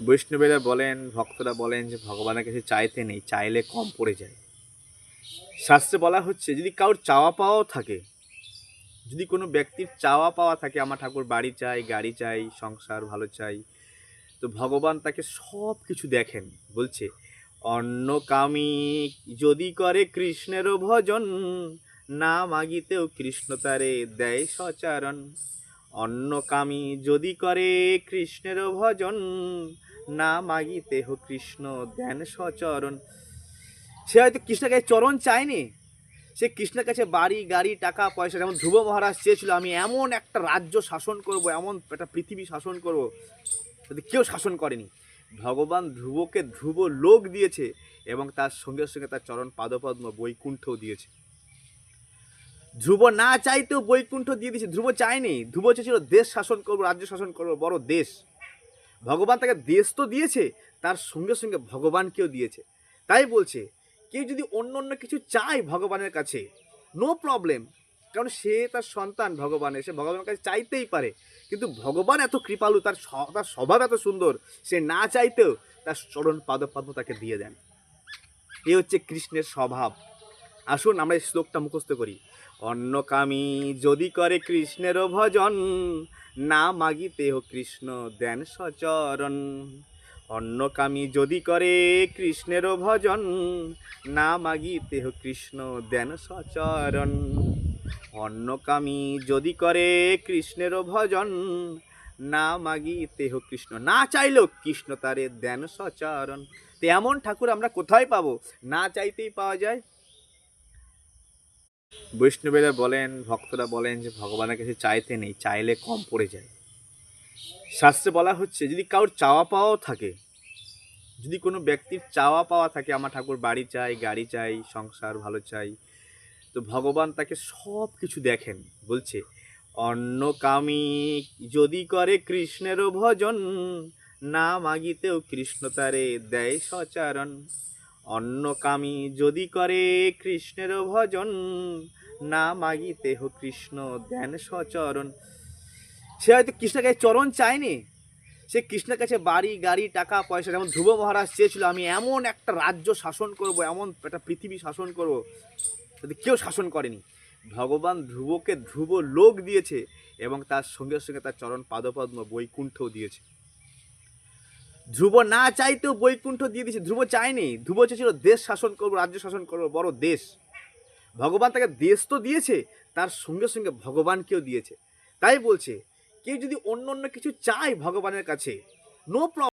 বৈষ্ণবেরা বলেন, ভক্তরা বলেন যে ভগবানের কাছে চাইতে নেই, চাইলে কম পড়ে যায়। শাস্ত্রে বলা হচ্ছে যদি কারোর চাওয়া পাওয়াও থাকে, যদি কোনো ব্যক্তির চাওয়া পাওয়া থাকে, আমার ঠাকুর বাড়ি চাই, গাড়ি চাই, সংসার ভালো চাই, তো ভগবান তাকে সব কিছু দেখেন। বলছে অন্য কামি যদি করে কৃষ্ণেরও ভজন, না মাগিতেও কৃষ্ণ তারে দেয় সচারণ। অন্য কামি যদি করে কৃষ্ণেরও ভজন, না মাগিতেহ কৃষ্ণ দেন সচরণ। সে হয়তো কৃষ্ণের কাছে চরণ চায়নি, সে কৃষ্ণের কাছে বাড়ি গাড়ি টাকা পয়সা, যেমন ধ্রুব মহারাজ চেয়েছিল আমি এমন একটা রাজ্য শাসন করব, এমন একটা পৃথিবী শাসন করব, যদি কেউ শাসন করেনি। ভগবান ধ্রুবকে ধ্রুব লোক দিয়েছে এবং তার সঙ্গে সঙ্গে তার চরণ পাদপদ্ম বৈকুণ্ঠও দিয়েছে। ধ্রুব না চাইতেও বৈকুণ্ঠ দিয়ে দিয়েছে। ধ্রুব চায়নি, ধ্রুব চেয়েছিল দেশ শাসন করবো, রাজ্য শাসন করবো, বড় দেশ। ভগবান তাকে দেশ তো দিয়েছে, তার সঙ্গে সঙ্গে ভগবানকেও দিয়েছে। তাই বলছে কেউ যদি অন্য অন্য কিছু চায় ভগবানের কাছে, নো প্রবলেম, কারণ সে তার সন্তান ভগবানের, সে ভগবানের কাছে চাইতেই পারে। কিন্তু ভগবান এত কৃপালু, তার স্বভাব এত সুন্দর, সে না চাইতেও তার চরণ পাদপদ্ম তাকে দিয়ে দেন। এ হচ্ছে কৃষ্ণের স্বভাব। আসুন আমরা এই শ্লোকটা মুখস্থ করি। অন্য কামি যদি করে কৃষ্ণেরও ভজন, না মাগিতেহ কৃষ্ণ দেন সচরণ। অন্য কামি যদি করে কৃষ্ণেরও ভজন, না মাগিতেহ কৃষ্ণ দেন সচরণ। অন্য কামি যদি করে কৃষ্ণেরও ভজন, না মাগিতেহ কৃষ্ণ, না চাইলেও কৃষ্ণ তারে দেন সচরণ। তো এমন ঠাকুর আমরা কোথায় পাবো? না চাইতেই পাওয়া যায়। বৈষ্ণবেরা বলেন, ভক্তরা বলেন যে ভগবানের কাছে চাইতে নেই, চাইলে কম পড়ে যায়। শাস্ত্রে বলা হচ্ছে যদি কারোর চাওয়া পাওয়াও থাকে, যদি কোনো ব্যক্তির চাওয়া পাওয়া থাকে, আমার ঠাকুর বাড়ি চাই, গাড়ি চাই, সংসার ভালো চাই, তো ভগবান তাকে সব কিছু দেখেন। বলছে অন্য কামি যদি করে কৃষ্ণেরও ভজন, না মাগিতেও কৃষ্ণ তারে দেয় সচারণ। অন্য কামি যদি করে কৃষ্ণেরও ভজন, না মাগিতেহ কৃষ্ণ দেন সচরণ। সে হয়তো কৃষ্ণের কাছে চরণ চায়নি, সে কৃষ্ণের কাছে বাড়ি গাড়ি টাকা পয়সা, যেমন ধ্রুব মহারাজ চেয়েছিল আমি এমন একটা রাজ্য শাসন করব, এমন একটা পৃথিবী শাসন করব, যদি কেউ শাসন করেনি। ভগবান ধ্রুবকে ধ্রুব লোক দিয়েছে এবং তার সঙ্গে সঙ্গে তার চরণ পাদপদ্ম বৈকুণ্ঠও দিয়েছে। ধ্রুব না চাইতেও বৈকুণ্ঠ দিয়ে দিয়েছে। ধ্রুব চায়নি, ধ্রুব চেয়েছিল দেশ শাসন করবো, রাজ্য শাসন করবো, বড় দেশ। ভগবান তাকে দেশ তো দিয়েছে, তার সঙ্গে সঙ্গে ভগবানকেও দিয়েছে। তাই বলছে কেউ যদি অন্য অন্য কিছু চায় ভগবানের কাছে, নো প্রবলেম।